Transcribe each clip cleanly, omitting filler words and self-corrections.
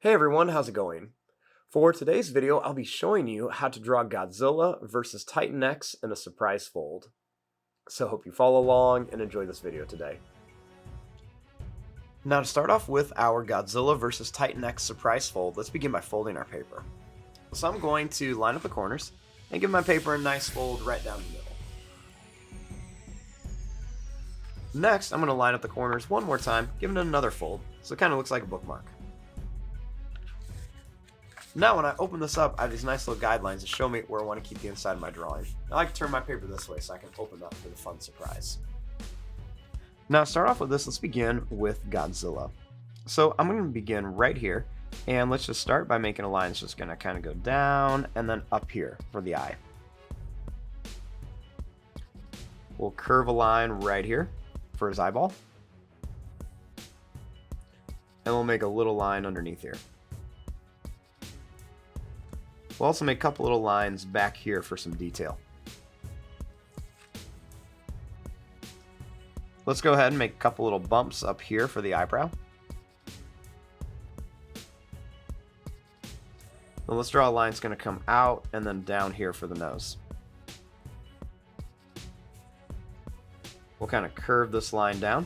Hey everyone, how's it going? For today's video, I'll be showing you how to draw Godzilla vs. Titan X in a surprise fold. So hope you follow along and enjoy this video today. Now to start off with our Godzilla vs. Titan X surprise fold, let's begin by folding our paper. So I'm going to line up the corners and give my paper a nice fold right down the middle. Next, I'm going to line up the corners one more time, giving it another fold, so it kind of looks like a bookmark. Now when I open this up, I have these nice little guidelines to show me where I want to keep the inside of my drawing. I like to turn my paper this way so I can open up for the fun surprise. Now to start off with this, let's begin with Godzilla. So I'm going to begin right here, and let's just start by making a line that's just going to kind of go down and then up here for the eye. We'll curve a line right here for his eyeball, and we'll make a little line underneath here. We'll also make a couple little lines back here for some detail. Let's go ahead and make a couple little bumps up here for the eyebrow. Then let's draw a line that's going to come out and then down here for the nose. We'll kind of curve this line down.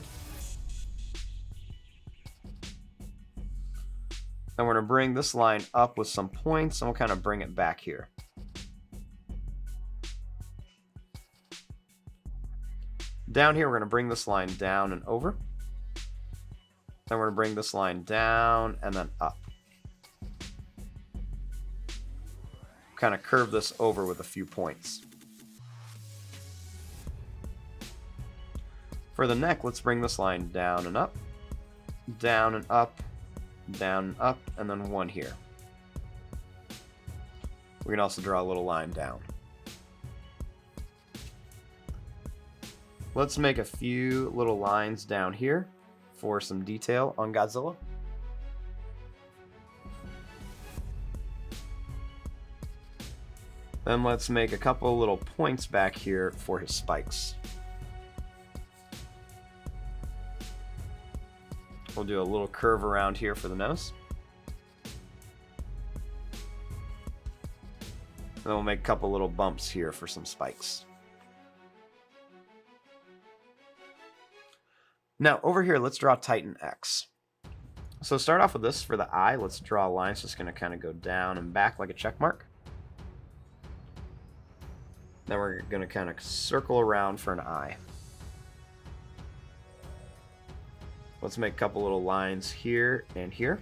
Then we're going to bring this line up with some points, and we'll kind of bring it back here. Down here, we're going to bring this line down and over. Then we're going to bring this line down and then up. Kind of curve this over with a few points. For the neck, let's bring this line down and up, down and up, down and up, and then one here. We can also draw a little line down. Let's make a few little lines down here for some detail on Godzilla. Then let's make a couple little points back here for his spikes. We'll do a little curve around here for the nose. And then we'll make a couple little bumps here for some spikes. Now over here, let's draw Titan X. So start off with this for the eye. Let's draw a line. It's just going to kind of go down and back like a check mark. Then we're going to kind of circle around for an eye. Let's make a couple little lines here and here.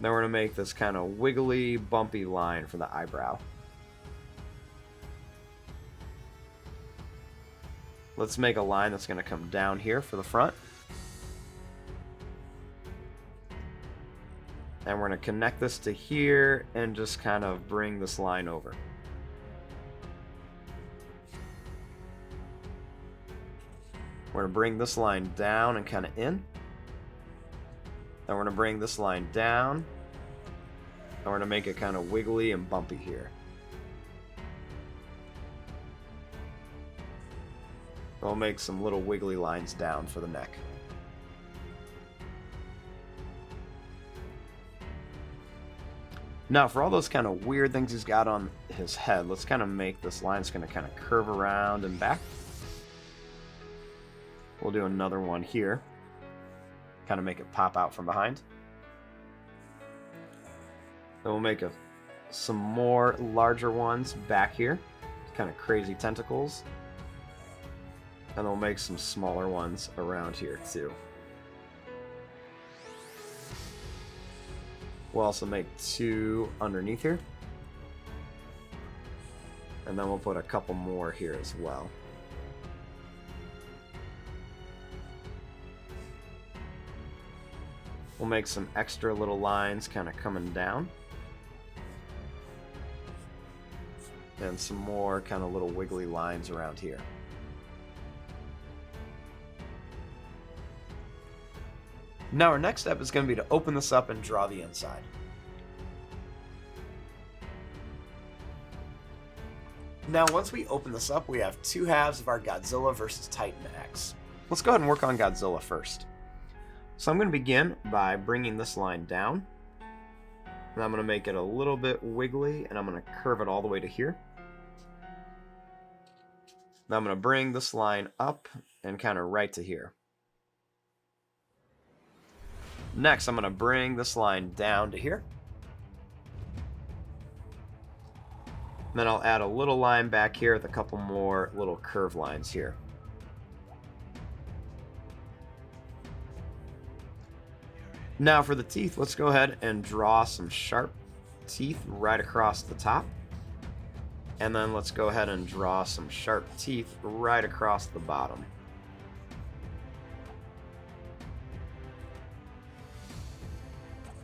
Then we're going to make this kind of wiggly, bumpy line for the eyebrow. Let's make a line that's going to come down here for the front. And we're going to connect this to here and just kind of bring this line over. We're going to bring this line down and kind of in. Then we're going to bring this line down. And we're going to make it kind of wiggly and bumpy here. We'll make some little wiggly lines down for the neck. Now for all those kind of weird things he's got on his head, let's kind of make this line that's going to kind of curve around and back. We'll do another one here. Kind of make it pop out from behind. Then we'll make some more larger ones back here. Kind of crazy tentacles. And we'll make some smaller ones around here too. We'll also make two underneath here. And then we'll put a couple more here as well. We'll make some extra little lines kind of coming down. And some more kind of little wiggly lines around here. Now our next step is going to be to open this up and draw the inside. Now once we open this up, we have two halves of our Godzilla vs. Titan X. Let's go ahead and work on Godzilla first. So I'm going to begin by bringing this line down. And I'm going to make it a little bit wiggly, and I'm going to curve it all the way to here. Now I'm going to bring this line up and kind of right to here. Next, I'm going to bring this line down to here. Then I'll add a little line back here with a couple more little curve lines here. Now for the teeth, let's go ahead and draw some sharp teeth right across the top. And then let's go ahead and draw some sharp teeth right across the bottom.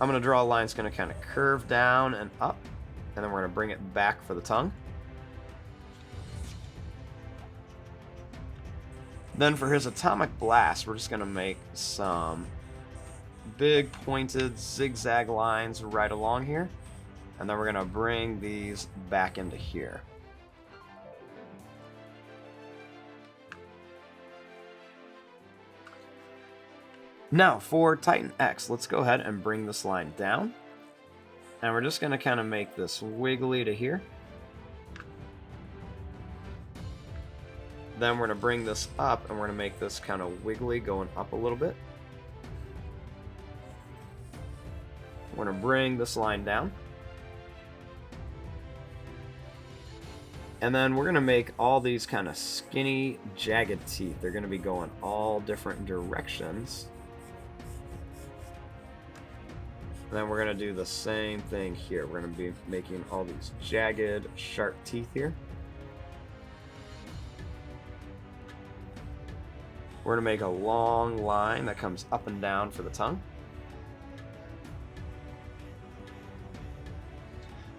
I'm going to draw a line that's going to kind of curve down and up, and then we're going to bring it back for the tongue. Then for his atomic blast, we're just going to make some big pointed zigzag lines right along here, and then we're going to bring these back into here. Now for Titan X, let's go ahead and bring this line down, and we're just going to kind of make this wiggly to here. Then we're going to bring this up, and we're going to make this kind of wiggly going up a little bit. We're going to bring this line down. And then we're going to make all these kind of skinny, jagged teeth. They're going to be going all different directions. And then we're going to do the same thing here. We're going to be making all these jagged, sharp teeth here. We're going to make a long line that comes up and down for the tongue.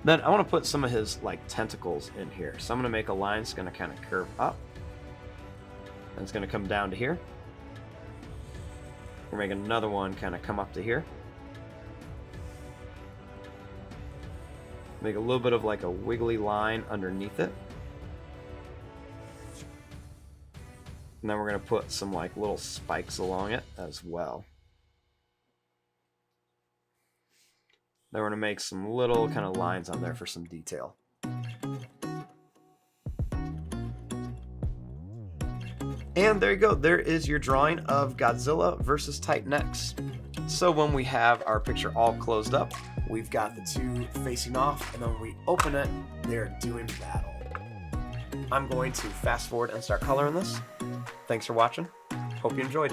Then I want to put some of his tentacles in here. So I'm going to make a line that's going to kind of curve up. And it's going to come down to here. We're making another one kind of come up to here. Make a little bit of a wiggly line underneath it. And then we're going to put some little spikes along it as well. Then we're going to make some little kind of lines on there for some detail. And there you go. There is your drawing of Godzilla versus Titan X. So when we have our picture all closed up, we've got the two facing off, and then when we open it, they're doing battle. I'm going to fast forward and start coloring this. Thanks for watching. Hope you enjoyed.